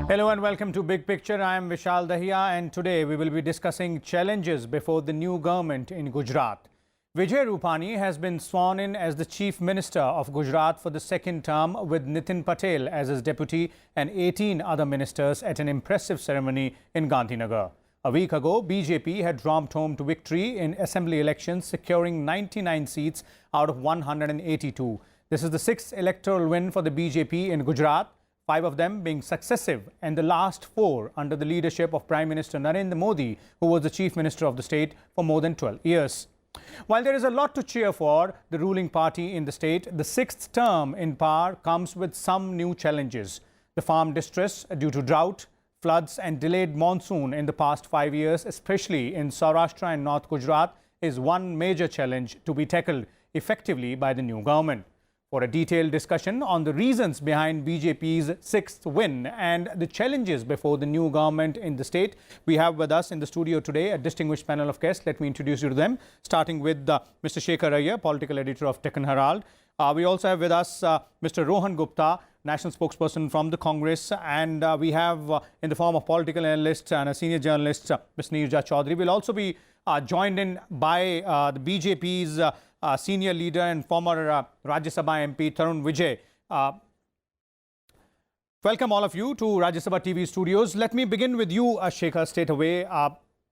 Hello and welcome to Big Picture. I am Vishal Dahiya and today we will be discussing challenges before the new government in Gujarat. Vijay has been sworn in as the Chief Minister of Gujarat for the second term with Nitin Patel as his deputy and 18 other ministers at an impressive ceremony in Gandhinagar. A week ago, BJP had romped home to victory in assembly elections, securing 99 seats out of 182. This is the sixth electoral win for the BJP in Gujarat, 5 of them being successive, and the last 4 under the leadership of Prime Minister Narendra Modi, who was the Chief Minister of the state for more than 12 years. While there is a lot to cheer for the ruling party in the state, the sixth term in power comes with some new challenges. The farm distress due to drought, floods and delayed monsoon in the past 5 years, especially in Saurashtra and North Gujarat, is one major challenge to be tackled effectively by the new government. For a detailed discussion on the reasons behind BJP's sixth win and the challenges before the new government in the state, we have with us in the studio today a distinguished panel of guests. Let me introduce you to them, starting with Mr. Shekhar, Iyer, political editor of Deccan Herald. We also have with us Mr. Rohan Gupta, national spokesperson from the Congress, and we have in the form of political analyst and a senior journalist, Ms. Neerja Chowdhury. We'll also be joined in by the BJP's senior leader and former Rajya Sabha MP Tarun Vijay. Welcome all of you to Rajya Sabha TV studios. Let me begin with you, Shekhar, straight away.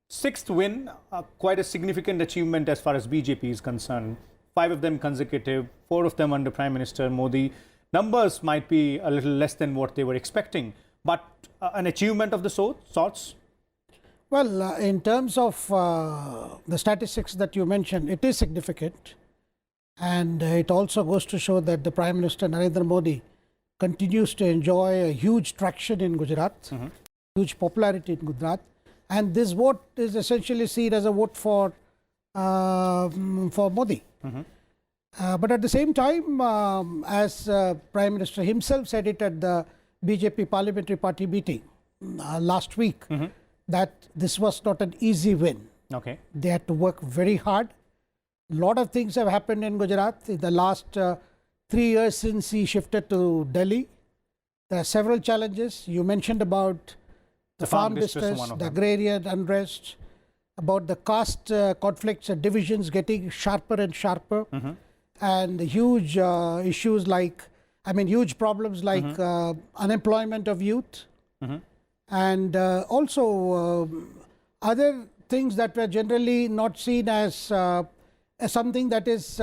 Sixth win, quite a significant achievement as far as BJP is concerned. 5 of them consecutive, 4 of them under Prime Minister Modi. Numbers might be a little less than what they were expecting, but an achievement of the sorts? Well, in terms of the statistics that you mentioned, it is significant. And it also goes to show that the Prime Minister Narendra Modi continues to enjoy a huge traction in Gujarat, huge popularity in Gujarat. And this vote is essentially seen as a vote for Modi. But at the same time, as Prime Minister himself said it at the BJP Parliamentary Party meeting last week, that this was not an easy win. Okay. They had to work very hard. A lot of things have happened in Gujarat in the last 3 years since he shifted to Delhi. There are several challenges. You mentioned about the farm distress, the agrarian unrest, about the caste conflicts and divisions getting sharper and sharper, and huge issues like, huge problems like unemployment of youth, and also other things that were generally not seen as something that is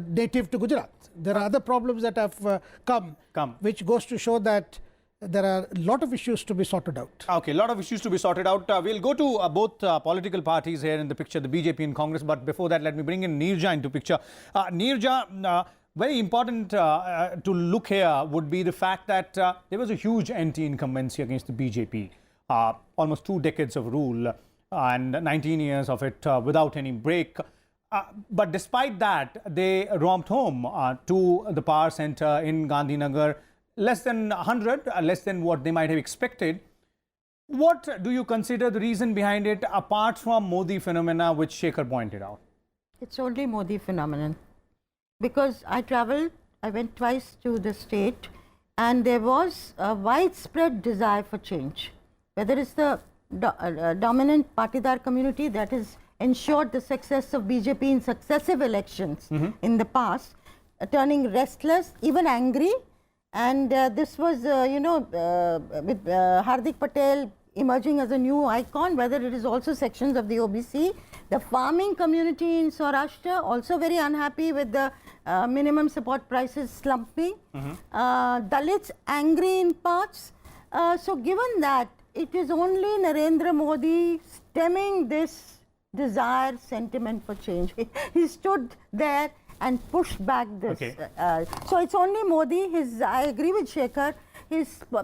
native to Gujarat. There are other problems that have come, which goes to show that there are a lot of issues to be sorted out. Okay, a lot of issues to be sorted out. We'll go to both political parties here in the picture, the BJP and Congress. But before that, let me bring in Neerja into picture. Neerja, very important to look here would be the fact that there was a huge anti-incumbency against the BJP. Almost 2 decades of rule and 19 years of it without any break. But despite that, they romped home to the power center in Gandhinagar. Less than 100, less than what they might have expected. What do you consider the reason behind it, apart from Modi phenomena, which Shekhar pointed out? It's only Modi phenomenon. Because I went twice to the state, and there was a widespread desire for change. Whether it's the dominant Patidar community that has ensured the success of BJP in successive elections in the past, turning restless, even angry. And this was, with Hardik Patel emerging as a new icon, whether it is also sections of the OBC. The farming community in Saurashtra also very unhappy with the minimum support prices slumping. Dalits angry in parts. So given that, it is only Narendra Modi stemming this desire, sentiment for change. He stood there and pushed back this. Okay. So it's only Modi. I agree with Shekhar.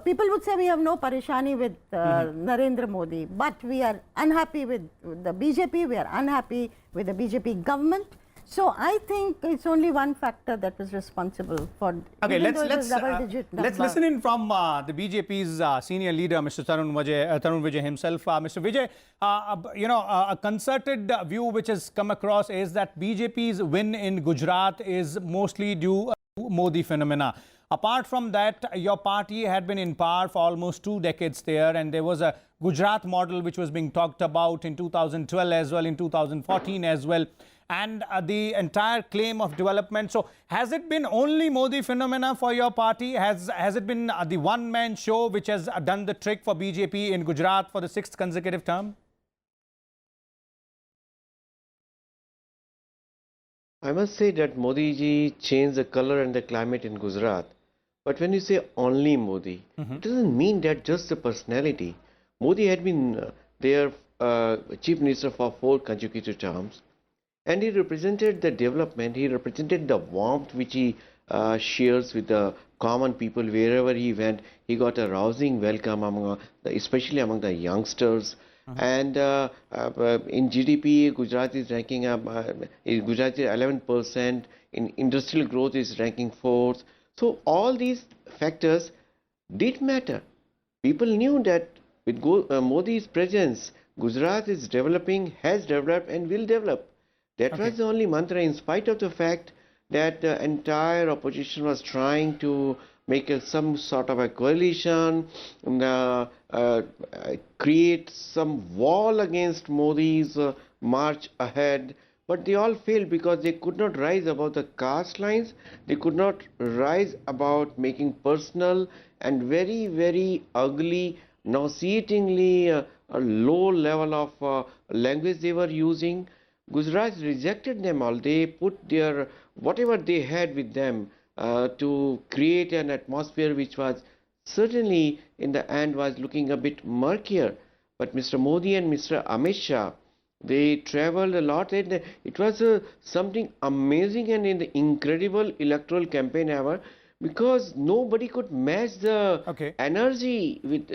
People would say we have no parishani with Narendra Modi, but we are unhappy with the BJP. We are unhappy with the BJP government. So I think it's only one factor that was responsible for. Okay, let's listen in from the BJP's senior leader, Mr. Tarun Vijay himself. Mr. Vijay, a concerted view which has come across is that BJP's win in Gujarat is mostly due to Modi phenomena. Apart from that, your party had been in power for almost 2 decades there, and there was a Gujarat model which was being talked about in 2012 as well, in 2014 as well, and the entire claim of development. So has it been only Modi phenomena for your party? Has it been the one-man show which has done the trick for BJP in Gujarat for the 6th consecutive term? I must say that Modi ji changed the color and the climate in Gujarat. But when you say only Modi, it doesn't mean that just the personality. Modi had been their chief minister for 4 consecutive terms, and he represented the development, he represented the warmth which he shares with the common people wherever he went. He got a rousing welcome, especially among the youngsters. And in GDP, Gujarat is ranking up, Gujarat is 11%, in industrial growth is ranking 4th. So all these factors did matter. People knew that with Modi's presence, Gujarat is developing, has developed and will develop. That was the only mantra, in spite of the fact that the entire opposition was trying to make some sort of a coalition, create some wall against Modi's march ahead. But they all failed because they could not rise above the caste lines. They could not rise about making personal and very, very ugly, nauseatingly a low level of language they were using. Gujarat rejected them all. They put their whatever they had with them to create an atmosphere which was certainly in the end was looking a bit murkier. But Mr. Modi and Mr. Amit Shah, they traveled a lot, and it was something amazing and an incredible electoral campaign ever, because nobody could match the energy with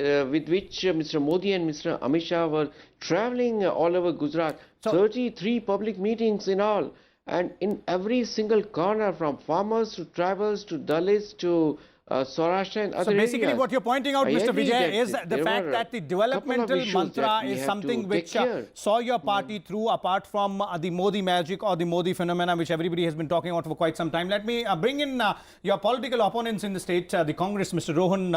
which Mr. Modi and Mr. Amit Shah were traveling all over Gujarat. 33 public meetings in all, and in every single corner, from farmers to tribals to Dalits to Saurashtra and other So basically areas. what you're pointing out, Mr. Vijay, is the fact that the developmental mantra is something which saw your party through, apart from the Modi magic or the Modi phenomena, which everybody has been talking about for quite some time. Let me bring in your political opponents in the state, the Congress, Mr. Rohan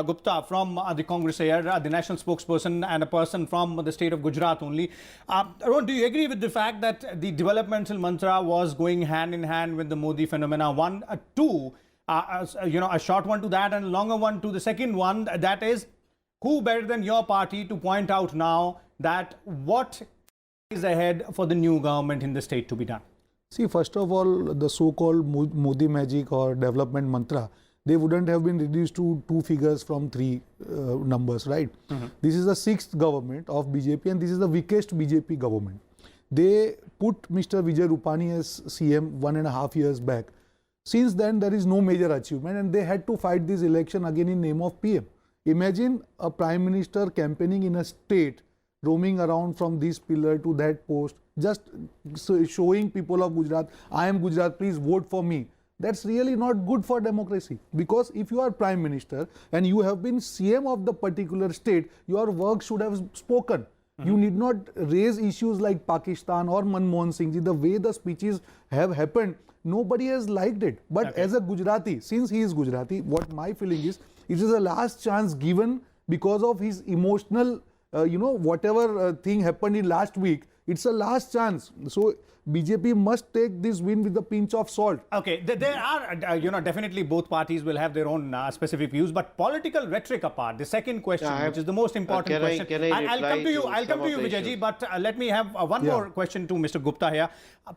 Gupta from the Congress here, the national spokesperson and a person from the state of Gujarat only. Rohan, do you agree with the fact that the developmental mantra was going hand in hand with the Modi phenomena? One, two, a short one to that and a longer one to the second one, that is, who better than your party to point out now that what is ahead for the new government in the state to be done? See, first of all, the so-called Modi magic or development mantra, they wouldn't have been reduced to 2 figures from 3 numbers, right? This is the 6th government of BJP, and this is the weakest BJP government. They put Mr. Vijay Rupani as CM 1.5 years back. Since then, there is no major achievement, and they had to fight this election again in name of PM. Imagine a prime minister campaigning in a state, roaming around from this pillar to that post, just showing people of Gujarat, I am Gujarat, please vote for me. That's really not good for democracy, because if you are prime minister and you have been CM of the particular state, your work should have spoken. You need not raise issues like Pakistan or Manmohan Singh. The way the speeches have happened, nobody has liked it. But as a Gujarati, since he is Gujarati, what my feeling is, it is a last chance given because of his emotional, whatever thing happened in last week. It's a last chance. So BJP must take this win with a pinch of salt. Okay, there are, definitely both parties will have their own specific views, but political rhetoric apart, the second question, which is the most important question. I'll come to you, Vijay, but let me have one more question to Mr. Gupta here.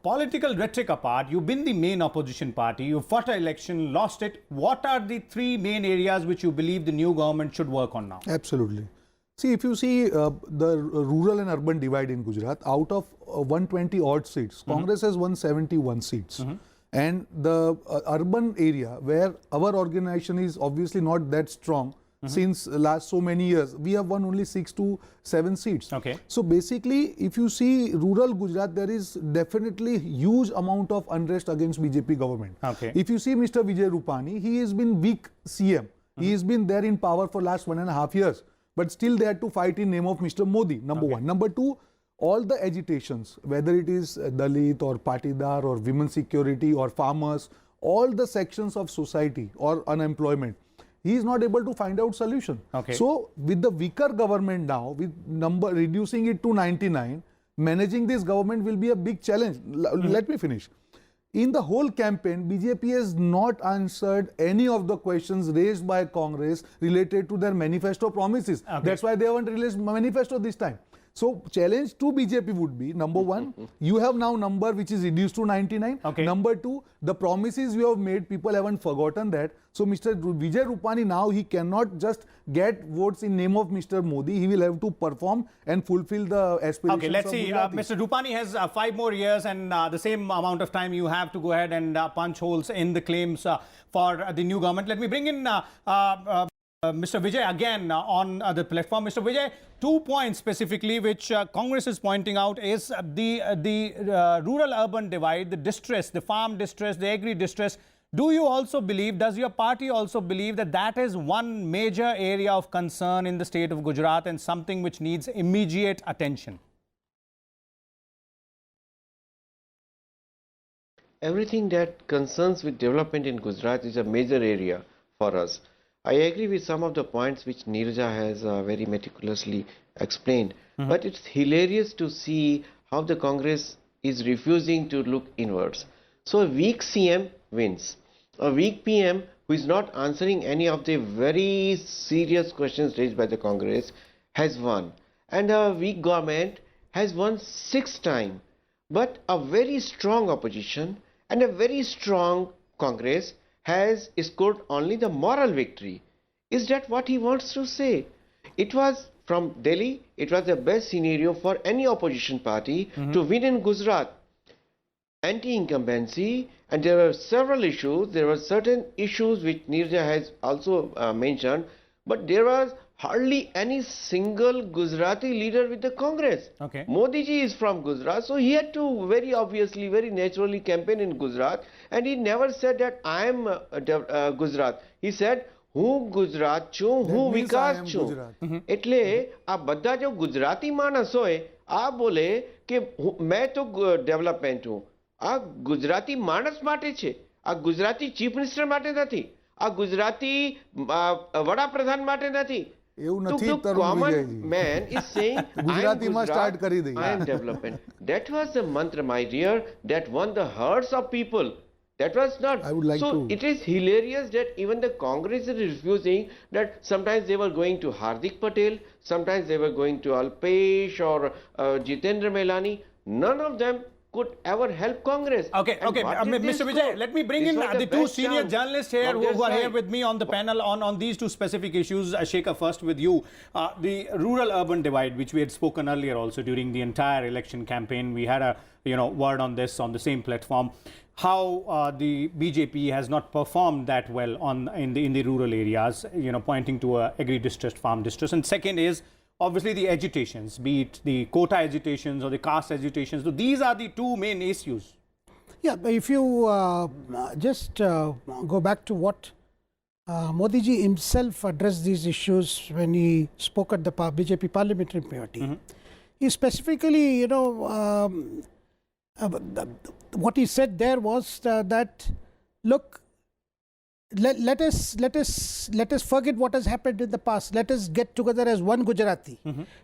Political rhetoric apart, you've been the main opposition party, you fought an election, lost it. What are the 3 main areas which you believe the new government should work on now? Absolutely. See, if you see the rural and urban divide in Gujarat, out of 120 odd seats, Congress has 171 seats. And the urban area where our organization is obviously not that strong since last so many years, we have won only 6 to 7 seats. So basically, if you see rural Gujarat, there is definitely huge amount of unrest against BJP government. If you see Mr. Vijay Rupani, he has been weak CM. He has been there in power for last 1.5 years. But still they had to fight in name of Mr. Modi, number one. Number two, all the agitations, whether it is Dalit or Patidar or women's security or farmers all the sections of society or unemployment. He is not able to find out solution. Okay. So with the weaker government now, with number reducing it to 99, managing this government will be a big challenge. Let me finish. In the whole campaign, BJP has not answered any of the questions raised by Congress related to their manifesto promises. Okay. That's why they haven't released manifesto this time. So challenge to BJP would be, number one, you have now number which is reduced to 99. Okay. Number two, the promises you have made, people haven't forgotten that. So Mr. Vijay Rupani now, he cannot just get votes in name of Mr. Modi. He will have to perform and fulfill the aspirations. Okay, let's of see. Gujarati. Mr. Rupani has 5 more years and the same amount of time you have to go ahead and punch holes in the claims for the new government. Let me bring in Mr. Vijay again on the platform. Mr. Vijay, 2 points specifically which Congress is pointing out is the rural-urban divide, the distress, the farm distress, the agri distress. Do you also believe, does your party also believe that that is one major area of concern in the state of Gujarat and something which needs immediate attention? Everything that concerns with development in Gujarat is a major area for us. I agree with some of the points which Neerja has very meticulously explained. But it's hilarious to see how the Congress is refusing to look inwards. So a weak CM wins. A weak PM who is not answering any of the very serious questions raised by the Congress has won. And a weak government has won 6 times. But a very strong opposition and a very strong Congress has scored only the moral victory. Is that what he wants to say? It was from Delhi, it was the best scenario for any opposition party to win in Gujarat. Anti-incumbency, and there were several issues. There were certain issues which Neerja has also mentioned, but there was hardly any single Gujarati leader with the Congress. Okay. Modi ji is from Gujarat, so he had to very obviously, very naturally campaign in Gujarat, and he never said that I am Gujarat. He said, હું ગુજરાત છું, હું means I Vikas am છું. Gujarat. એટલે આ બધા જો ગુજરાતી માણસ હોય આ બોલે કે मैं तो ડેવલપમેન્ટ હું. આ ગુજરાતી માણસ માટે છે, આ ગુજરાતી ચીફ મિનિસ્ટર માટે નથી, આ ગુજરાતી વડાપ્રધાન માટે નથી. એવું નથી, તરુણ common Vijayji. man is saying ગુજરાતીમાં start કરી દઈએ. I am development. That was the mantra, my dear, that won the hearts of people. That was not. I would like so to. it is hilarious that even the Congress is refusing that. Sometimes they were going to Hardik Patel, sometimes they were going to Alpesh or Jitendra Melani. None of them could ever help Congress. Okay, And okay, what did Mr. they Vijay, score? let me bring This in was the 2 best senior chance journalists here from who their are here side. with me on the panel on these 2 specific issues. Shekhar, first with you. The rural-urban divide, which we had spoken earlier also during the entire election campaign. We had a word on this on the same platform. How the BJP has not performed that well in the rural areas, pointing to agri distress, farm distress. And second is obviously the agitations, be it the quota agitations or the caste agitations. So these are the 2 main issues. Yeah, but if you just go back to what Modi ji himself addressed these issues when he spoke at the BJP parliamentary committee, he specifically, what he said there was that, look, let us forget what has happened in the past. Let us get together as one Gujarati.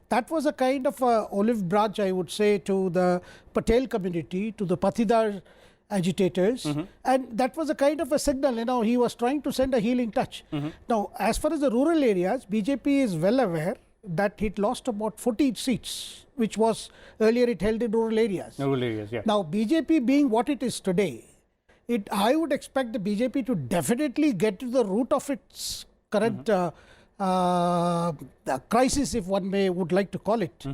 That was a kind of olive branch, I would say, to the Patel community, to the Patidar agitators, and that was a kind of a signal. He was trying to send a healing touch. Now, as far as the rural areas, BJP is well aware that it lost about 14 seats, which was earlier it held in rural areas. Rural areas, yeah. Now, BJP being what it is today, I would expect the BJP to definitely get to the root of its current crisis, if one would like to call it,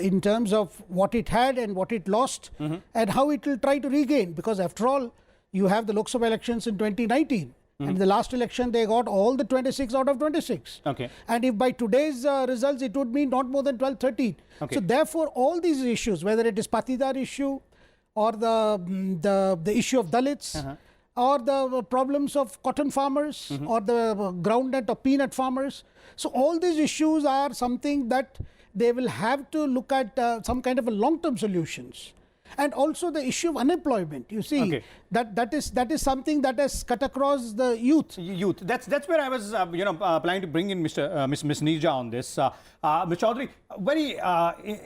in terms of what it had and what it lost, and how it will try to regain. Because after all, you have the Lok Sabha elections in 2019. And the last election, they got all the 26 out of 26. Okay. And if by today's results, it would mean not more than 12, 13. Okay. So therefore, all these issues, whether it is Patidar issue or the issue of Dalits, or the problems of cotton farmers, or the groundnut or peanut farmers. So all these issues are something that they will have to look at some kind of a long-term solutions. And also the issue of unemployment. You see, Okay. that is something that has cut across the youth. Youth. That's where I was, planning to bring in Miss Neerja on this. Mr. Chowdhury, very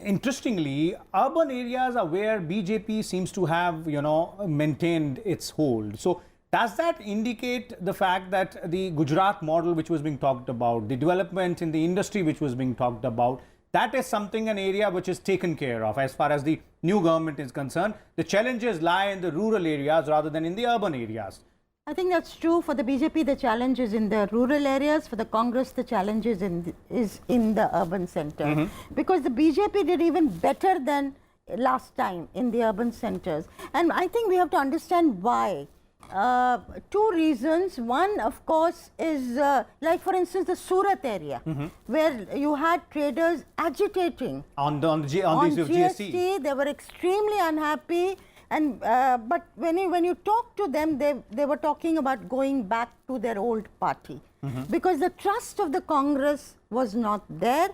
interestingly, urban areas are where BJP seems to have, maintained its hold. So does that indicate the fact that the Gujarat model, which was being talked about, the development in the industry which was being talked about, that is something, an area which is taken care of as far as the new government is concerned? The challenges lie in the rural areas rather than in the urban areas. I think that's true. For the BJP, the challenge is in the rural areas. For the Congress, the challenge is in the urban center. Because the BJP did even better than last time in the urban centers. And I think we have to understand why. Two reasons. One, of course, is like, for instance, the Surat area, where you had traders agitating On the issue of GST. They were extremely unhappy, and but when you talk to them, they were talking about going back to their old party, because the trust of the Congress was not there.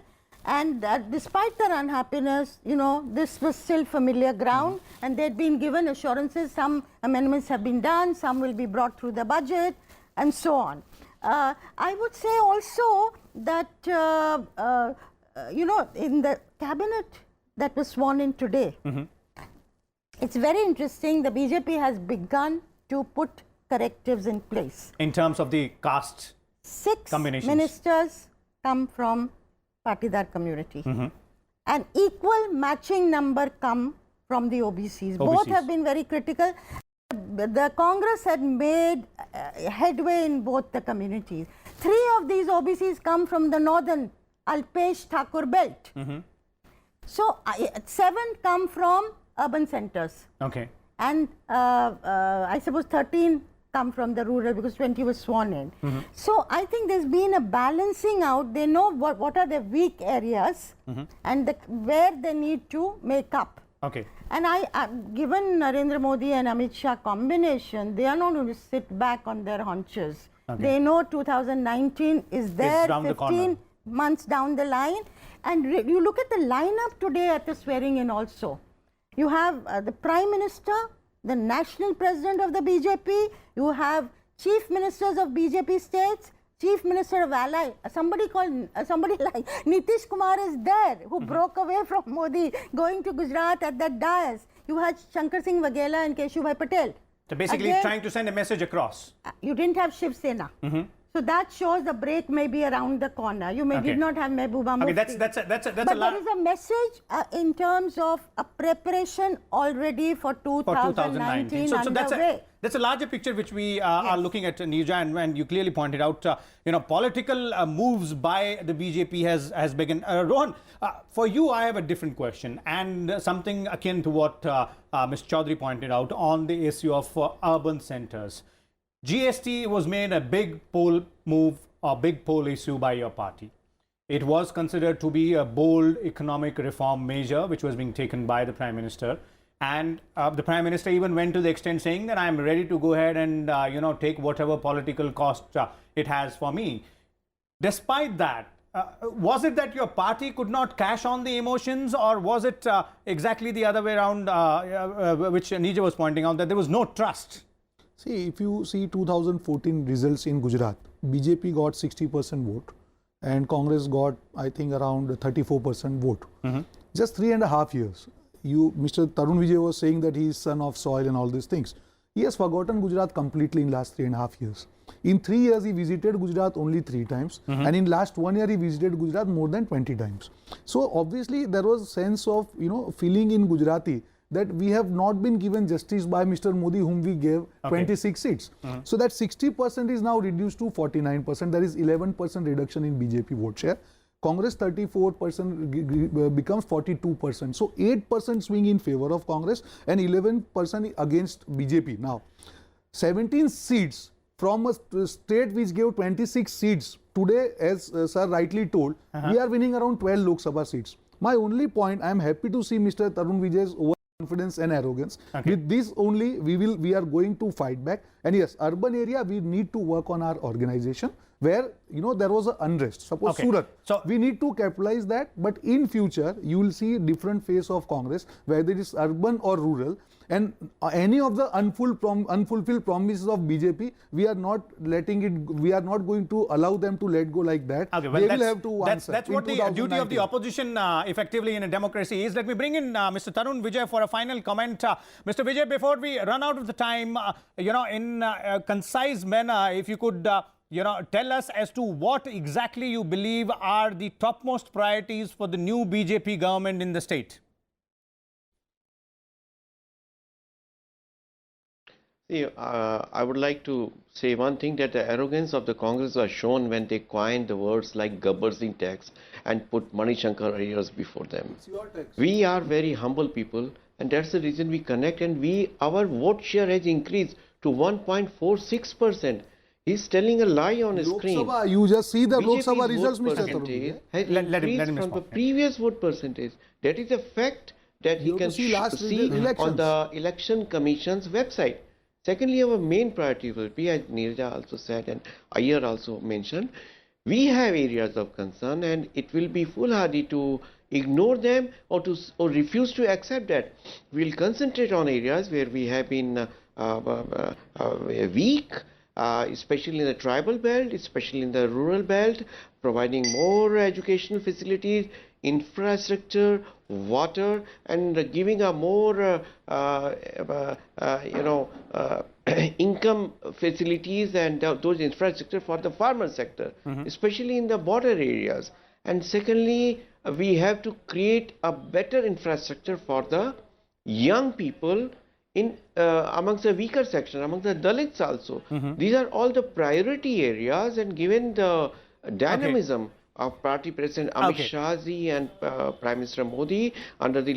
And despite their unhappiness, this was still familiar ground, and they'd been given assurances. Some amendments have been done, some will be brought through the budget, and so on. I would say also that, in the cabinet that was sworn in today, it's very interesting. The BJP has begun to put correctives in place. In terms of the caste 6 combinations. ministers come from Patidar community. An equal matching number come from the OBCs. Both have been very critical. The Congress had made headway in both the communities. 3 of these OBCs come from the northern Alpesh Thakur belt. So 7 come from urban centers. Okay. And I suppose 13 come from the rural, because 20 was sworn in. So I think there's been a balancing out. They know what are the weak areas and where they need to make up. Okay. And given Narendra Modi and Amit Shah combination, they are not going to sit back on their haunches. Okay. They know 2019 is there, 15 months down the line. And you look at the lineup today at the swearing in also. You have the Prime Minister, the National President of the BJP, you have Chief Ministers of BJP states, Chief Minister of Ally, somebody like Nitish Kumar is there, who broke away from Modi, going to Gujarat at that dais. You had Shankar Singh Waghela and Keshubhai Patel. So basically trying to send a message across. You didn't have Shiv Sena. So that shows the break may be around the corner. You did not have Mehbooba Mufti. Okay, that's but a there is a message in terms of a preparation already for 2019 So underway. that's a larger picture which we are looking at, Neerja, and you clearly pointed out, political moves by the BJP has begun. Rohan, for you, I have a different question, and something akin to what Ms. Chowdhury pointed out on the issue of urban centers. GST was made a big poll move, a big poll issue by your party. It was considered to be a bold economic reform measure which was being taken by the Prime Minister. And the Prime Minister even went to the extent saying that I'm ready to go ahead and, take whatever political cost it has for me. Despite that, was it that your party could not cash on the emotions, or was it exactly the other way around, which Neerja was pointing out, that there was no trust? See, if you see 2014 results in Gujarat, BJP got 60% vote and Congress got, I think, around 34% vote. Just 3.5 years. Mr. Tarun Vijay was saying that he is son of soil and all these things. He has forgotten Gujarat completely in last 3.5 years. In 3 years, he visited Gujarat only 3 times. And in last 1 year, he visited Gujarat more than 20 times. So obviously, there was a sense of, feeling in Gujarati that we have not been given justice by Mr. Modi, whom we gave 26 seats. So that 60% is now reduced to 49%. There is 11% reduction in BJP vote share. Congress 34% becomes 42%. So 8% swing in favor of Congress and 11% against BJP. Now, 17 seats from a state which gave 26 seats. Today, as sir rightly told, we are winning around 12 Lok Sabha seats. My only point, I am happy to see Mr. Tarun Vijay's confidence and arrogance. With this only, we are going to fight back. And yes, urban area, we need to work on our organization. where there was an unrest. Suppose Okay. Surat. So We need to capitalize that, but in future you will see different face of Congress, whether it is urban or rural, and any of the unfulfilled promises of BJP, we are not letting it. We are not going to allow them to let go like that. Okay, well, they will have to answer. that's in what the duty of the 2019. opposition effectively in a democracy is. Let me bring in Mr. Tarun Vijay for a final comment. Mr. Vijay, before we run out of the time, in a concise manner, if you could, tell us as to what exactly you believe are the topmost priorities for the new BJP government in the state. See, I would like to say one thing, that the arrogance of the Congress was shown when they coined the words like Gabbarsing tax and put Manishankar Iyers before them. We are very humble people, and that's the reason we connect, and our vote share has increased to 1.46%. He's telling a lie on his Lok screen. Sabha, you just see the Lok BJP's Sabha results, vote Mr. Tarun. percentage has Let him increased from the respond. previous vote percentage. That is a fact that he You have to can see last see elections. on the Election Commission's website. Secondly, our main priority will be, as Neerja also said and Iyer also mentioned, we have areas of concern, and it will be foolhardy to ignore them or refuse to accept that. We will concentrate on areas where we have been weak, especially in the tribal belt, especially in the rural belt, providing more educational facilities, infrastructure, water, and giving a more income facilities and those infrastructure for the farmer sector, especially in the border areas. And secondly, we have to create a better infrastructure for the young people in amongst the weaker section, amongst the Dalits also. These are all the priority areas, and given the dynamism of Party President Amit Shah ji and Prime Minister Modi under the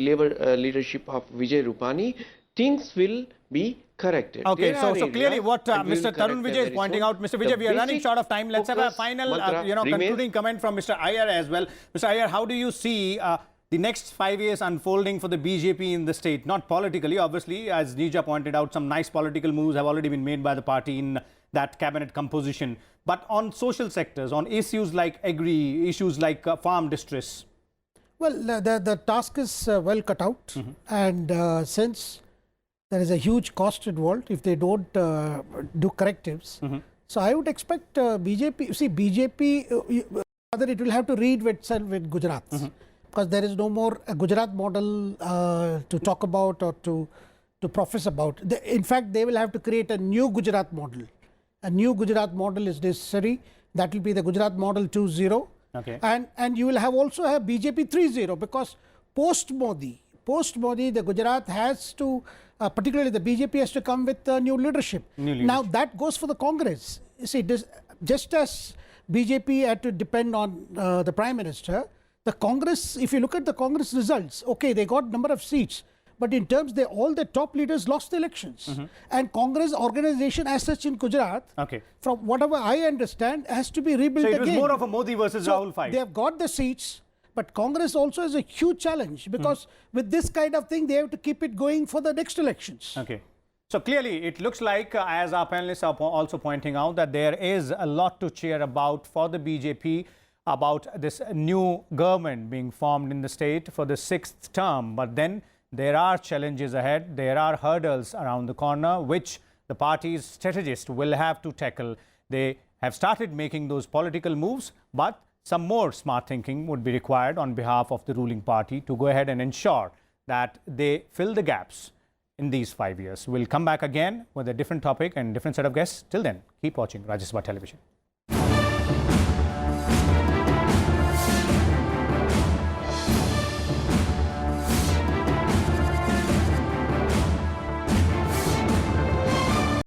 leadership of Vijay Rupani, things will be corrected. Okay, There so are clearly areas, what and we will Mr. Tarun correct them Vijay is very pointing soon. out. Mr. The Vijay, we are running basic short of time. Let's have a focus final, mantra remains. concluding comment from Mr. Iyer as well. Mr. Iyer, how do you see the next 5 years unfolding for the BJP in the state? Not politically, obviously, as Neerja pointed out, some nice political moves have already been made by the party in that cabinet composition. But on social sectors, on issues like agri, issues like farm distress. Well, the task is well cut out, and since there is a huge cost involved if they don't do correctives, so I would expect BJP. See, BJP, rather it will have to read with Gujarat, because there is no more a Gujarat model to talk about or to profess about. In fact, they will have to create a new Gujarat model. A new Gujarat model is necessary. That will be the Gujarat model 2.0. Okay. And you will also have BJP 3.0, because post Modi, the Gujarat has to, particularly the BJP has to come with new leadership. Now that goes for the Congress. You see, just as BJP had to depend on the Prime Minister, the Congress, if you look at the Congress results, okay, they got number of seats, but in terms, all the top leaders lost the elections. And Congress organization as such in Gujarat, from whatever I understand, has to be rebuilt again. So it was more of a Modi versus Rahul fight. They have got the seats, but Congress also has a huge challenge, because with this kind of thing, they have to keep it going for the next elections. Okay. So clearly, it looks like, as our panelists are also pointing out, that there is a lot to cheer about for the BJP, about this new government being formed in the state for the 6th term. But then there are challenges ahead. There are hurdles around the corner, which the party's strategists will have to tackle. They have started making those political moves, but some more smart thinking would be required on behalf of the ruling party to go ahead and ensure that they fill the gaps in these 5 years. We'll come back again with a different topic and different set of guests. Till then, keep watching Rajya Sabha Television.